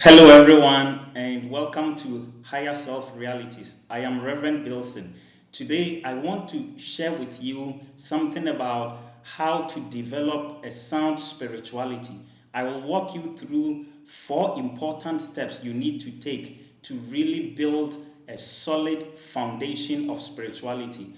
Hello, everyone, and welcome to Higher Self Realities. I am Reverend Bilson. Today, I want to share with you something about how to develop a sound spirituality. I will walk you through 4 important steps you need to take to really build a solid foundation of spirituality.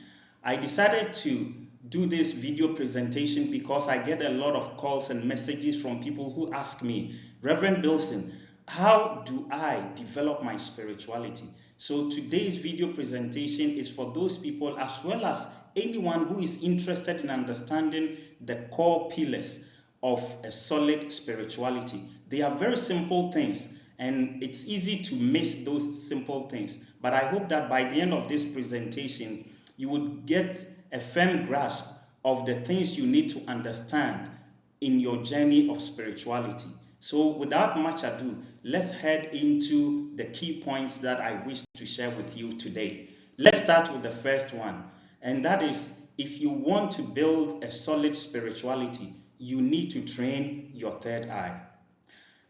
I decided to do this video presentation because I get a lot of calls and messages from people who ask me, Reverend Bilson, how do I develop my spirituality? So today's video presentation is for those people as well as anyone who is interested in understanding the core pillars of a solid spirituality. They are very simple things and it's easy to miss those simple things. But I hope that by the end of this presentation, you would get a firm grasp of the things you need to understand in your journey of spirituality. So without much ado, let's head into the key points that I wish to share with you today. Let's start with the first one, and that is if you want to build a solid spirituality, you need to train your third eye.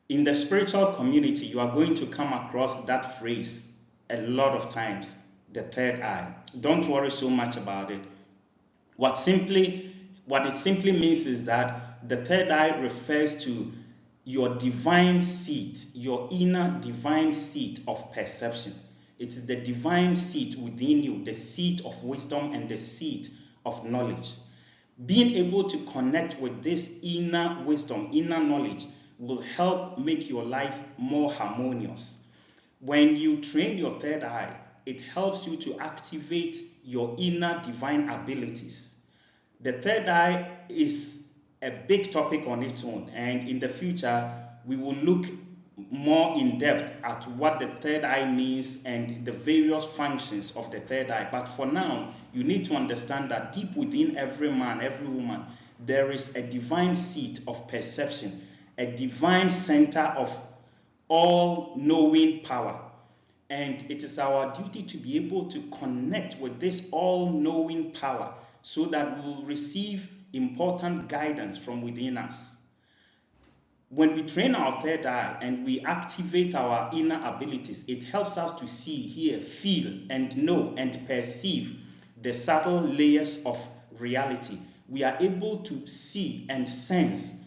In the spiritual community, you are going to come across that phrase a lot of times, the third eye. Don't worry so much about it. What it simply means is that the third eye refers to your divine seat, your inner divine seat of perception. It's the divine seat within you, the seat of wisdom and the seat of knowledge. Being able to connect with this inner wisdom, inner knowledge, will help make your life more harmonious. When you train your third eye, it helps you to activate your inner divine abilities. The third eye is a big topic on its own, and in the future, we will look more in depth at what the third eye means and the various functions of the third eye. But for now, you need to understand that deep within every man, every woman, there is a divine seat of perception, a divine center of all-knowing power. And it is our duty to be able to connect with this all-knowing power so that we will receive important guidance from within us. When we train our third eye and we activate our inner abilities, it helps us to see, hear, feel, and know and perceive the subtle layers of reality. We are able to see and sense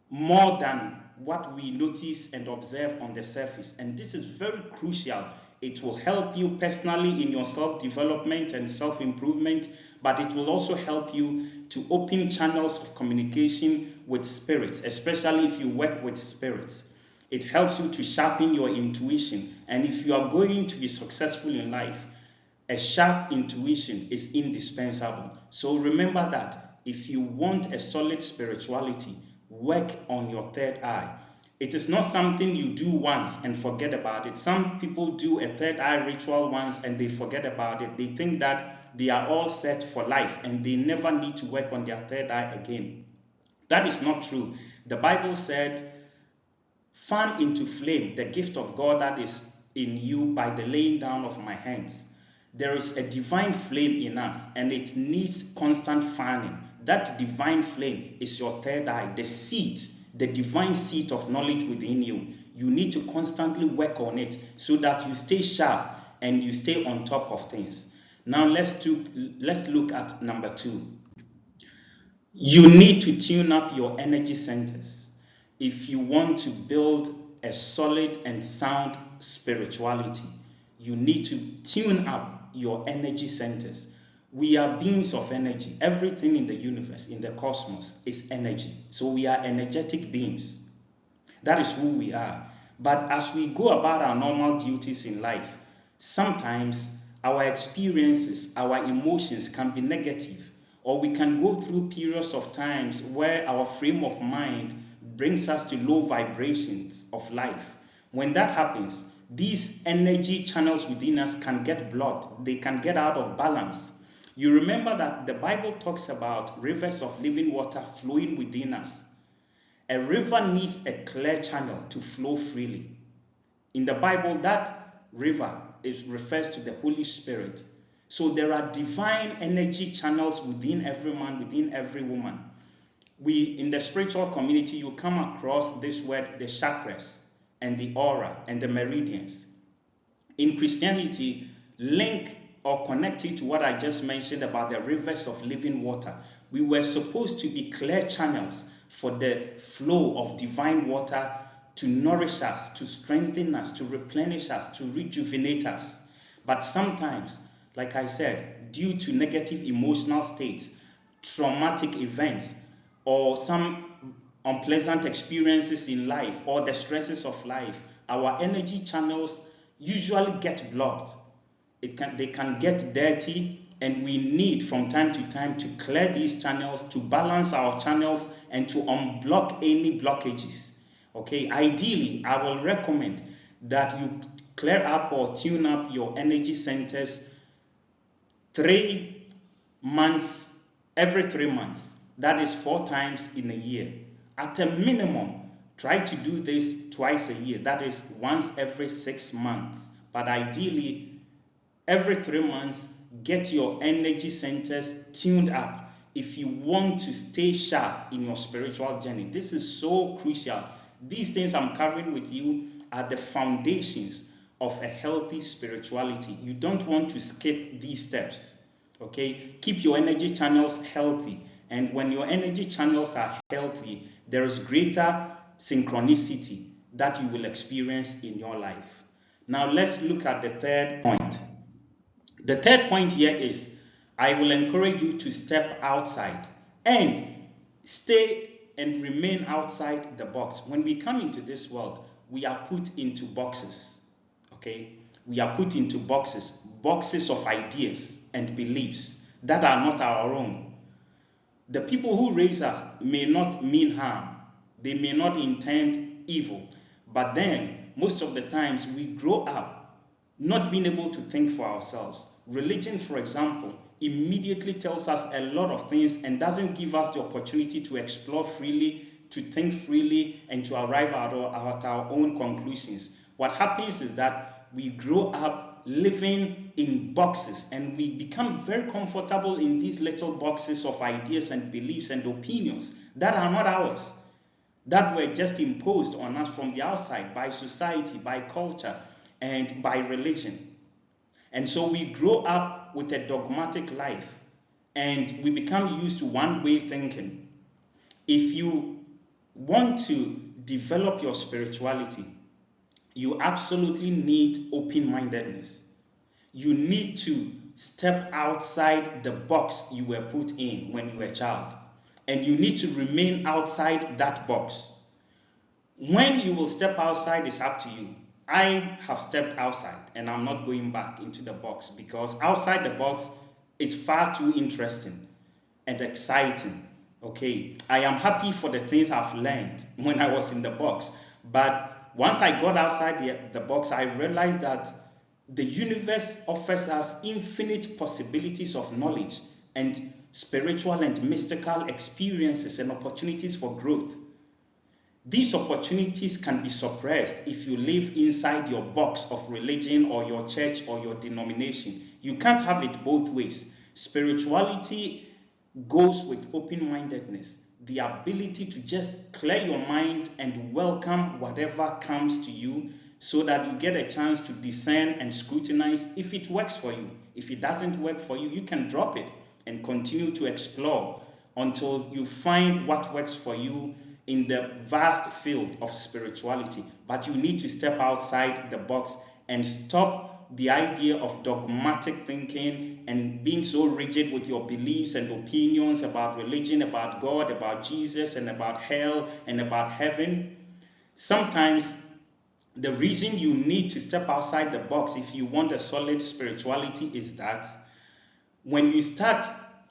more than what we notice and observe on the surface. And this is very crucial. It will help you personally in your self-development and self-improvement, but it will also help you to open channels of communication with spirits, especially if you work with spirits. It helps you to sharpen your intuition. And if you are going to be successful in life, a sharp intuition is indispensable. So remember that if you want a solid spirituality, work on your third eye. It is not something you do once and forget about it. Some people do a third eye ritual once and they forget about it. They think that they are all set for life and they never need to work on their third eye again. That is not true. The Bible said, fan into flame the gift of God that is in you by the laying down of my hands. There is a divine flame in us and it needs constant fanning. That divine flame is your third eye, the seat, the divine seat of knowledge within you. You need to constantly work on it so that you stay sharp and you stay on top of things. Now let's look at number 2. You need to tune up your energy centers if you want to build a solid and sound spirituality. You need to tune up your energy centers. We are beings of energy. Everything in the universe, in the cosmos, is energy. So we are energetic beings. That is who we are. But as we go about our normal duties in life, sometimes our experiences, our emotions can be negative, or we can go through periods of times where our frame of mind brings us to low vibrations of life. When that happens, these energy channels within us can get blocked. They can get out of balance. You remember that the Bible talks about rivers of living water flowing within us. A river needs a clear channel to flow freely. In the Bible, that river refers to the Holy Spirit. So there are divine energy channels within every man, within every woman. In the spiritual community, you come across this word, the chakras. and the aura and the meridians. In Christianity, link or connect it to what I just mentioned about the rivers of living water. We were supposed to be clear channels for the flow of divine water to nourish us, to strengthen us, to replenish us, to rejuvenate us. But sometimes, like I said, due to negative emotional states, traumatic events, or some unpleasant experiences in life, or the stresses of life, our energy channels usually get blocked. They can get dirty, and we need from time to time to clear these channels, to balance our channels, and to unblock any blockages. Okay, ideally, I will recommend that you clear up or tune up your energy centers 3 months, every 3 months. That is 4 times in a year. At a minimum, try to do this twice a year. That is once every 6 months. But ideally, every 3 months, get your energy centers tuned up if you want to stay sharp in your spiritual journey. This is so crucial. These things I'm covering with you are the foundations of a healthy spirituality. You don't want to skip these steps. Okay? Keep your energy channels healthy. And when your energy channels are healthy, there is greater synchronicity that you will experience in your life. Now let's look at the third point. The third point here is, I will encourage you to step outside and stay and remain outside the box. When we come into this world, we are put into boxes. Okay? We are put into boxes of ideas and beliefs that are not our own. The people who raise us may not mean harm. They may not intend evil. But then, most of the times, we grow up not being able to think for ourselves. Religion, for example, immediately tells us a lot of things and doesn't give us the opportunity to explore freely, to think freely, and to arrive at our own conclusions. What happens is that we grow up living in boxes, and we become very comfortable in these little boxes of ideas and beliefs and opinions that are not ours, that were just imposed on us from the outside by society, by culture, and by religion. And so we grow up with a dogmatic life, and we become used to one-way thinking. If you want to develop your spirituality, you absolutely need open-mindedness. You need to step outside the box you were put in when you were a child, and you need to remain outside that box. When you will step outside is up to you. I have stepped outside, and I'm not going back into the box, because outside the box is far too interesting and exciting. Okay, I am happy for the things I've learned when I was in the box, but once I got outside the box, I realized that the universe offers us infinite possibilities of knowledge and spiritual and mystical experiences and opportunities for growth. These opportunities can be suppressed if you live inside your box of religion or your church or your denomination. You can't have it both ways. Spirituality goes with open-mindedness, the ability to just clear your mind and welcome whatever comes to you, so that you get a chance to discern and scrutinize if it works for you. If it doesn't work for you, you can drop it and continue to explore until you find what works for you in the vast field of spirituality. But you need to step outside the box and stop the idea of dogmatic thinking and being so rigid with your beliefs and opinions about religion, about God, about Jesus, and about hell and about heaven. Sometimes the reason you need to step outside the box if you want a solid spirituality is that when you start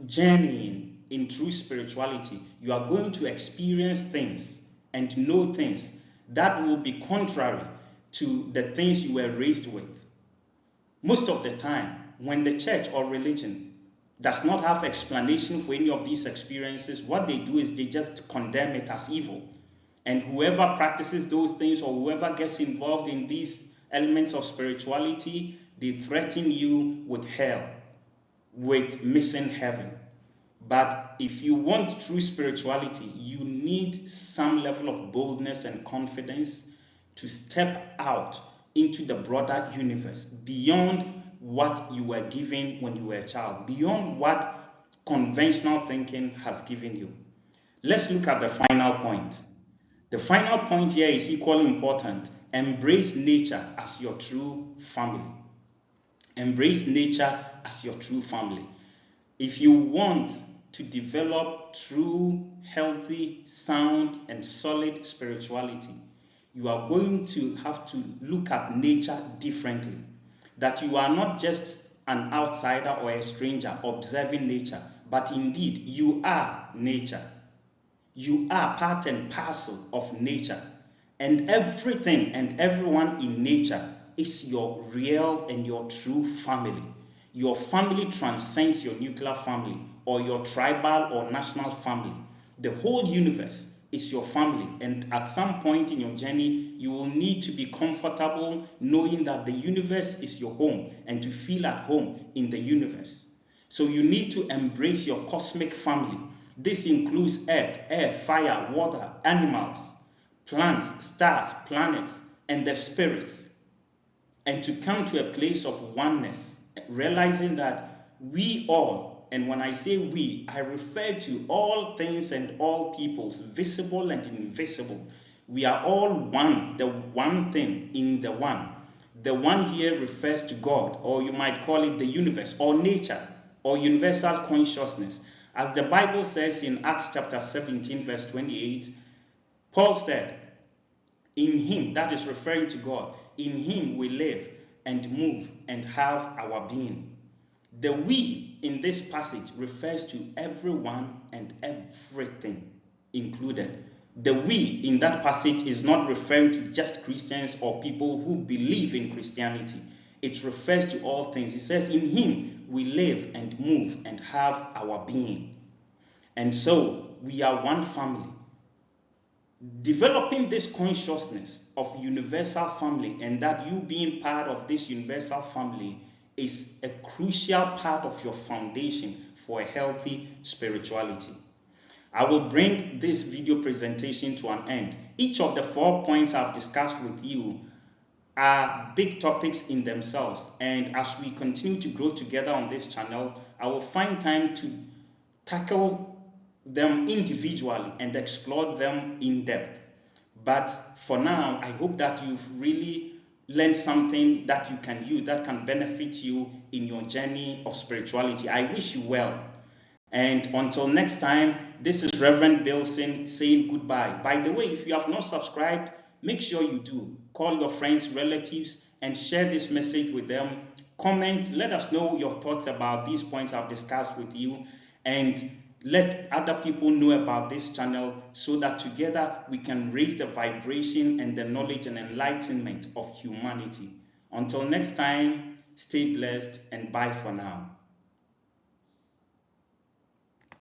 journeying in true spirituality, you are going to experience things and know things that will be contrary to the things you were raised with. Most of the time, when the church or religion does not have explanation for any of these experiences, what they do is they just condemn it as evil. And whoever practices those things, or whoever gets involved in these elements of spirituality, they threaten you with hell, with missing heaven. But if you want true spirituality, you need some level of boldness and confidence to step out into the broader universe beyond what you were given when you were a child, beyond what conventional thinking has given you. Let's look at the final point. The final point here is equally important. Embrace nature as your true family. Embrace nature as your true family. If you want to develop true, healthy, sound, and solid spirituality, you are going to have to look at nature differently. That you are not just an outsider or a stranger observing nature, but indeed you are nature. You are part and parcel of nature. And everything and everyone in nature is your real and your true family. Your family transcends your nuclear family or your tribal or national family. The whole universe is your family, and at some point in your journey, you will need to be comfortable knowing that the universe is your home and to feel at home in the universe. So you need to embrace your cosmic family. This includes earth, air, fire, water, animals, plants, stars, planets, and the spirits. And to come to a place of oneness, realizing that we all, and when I say we, I refer to all things and all peoples, visible and invisible. We are all one, the one thing in the one. The one here refers to God, or you might call it the universe, or nature, or universal consciousness. As the Bible says in Acts chapter 17, verse 28, Paul said, in him, that is referring to God, in him we live and move and have our being. The we in this passage refers to everyone and everything included. The we in that passage is not referring to just Christians or people who believe in Christianity. It refers to all things. It says, in him we live and move and have our being. And so we are one family. Developing this consciousness of universal family, and that you being part of this universal family, is a crucial part of your foundation for a healthy spirituality. I will bring this video presentation to an end. Each of the 4 points I've discussed with you are big topics in themselves, and as we continue to grow together on this channel, I will find time to tackle them individually and explore them in depth. But for now, I hope that you've really learned something that you can use, that can benefit you in your journey of spirituality. I wish you well. And until next time, this is Reverend Bilson saying goodbye. By the way, if you have not subscribed, make sure you do. Call your friends, relatives, and share this message with them. Comment, let us know your thoughts about these points I've discussed with you, and let other people know about this channel so that together we can raise the vibration and the knowledge and enlightenment of humanity. Until next time, stay blessed and bye for now.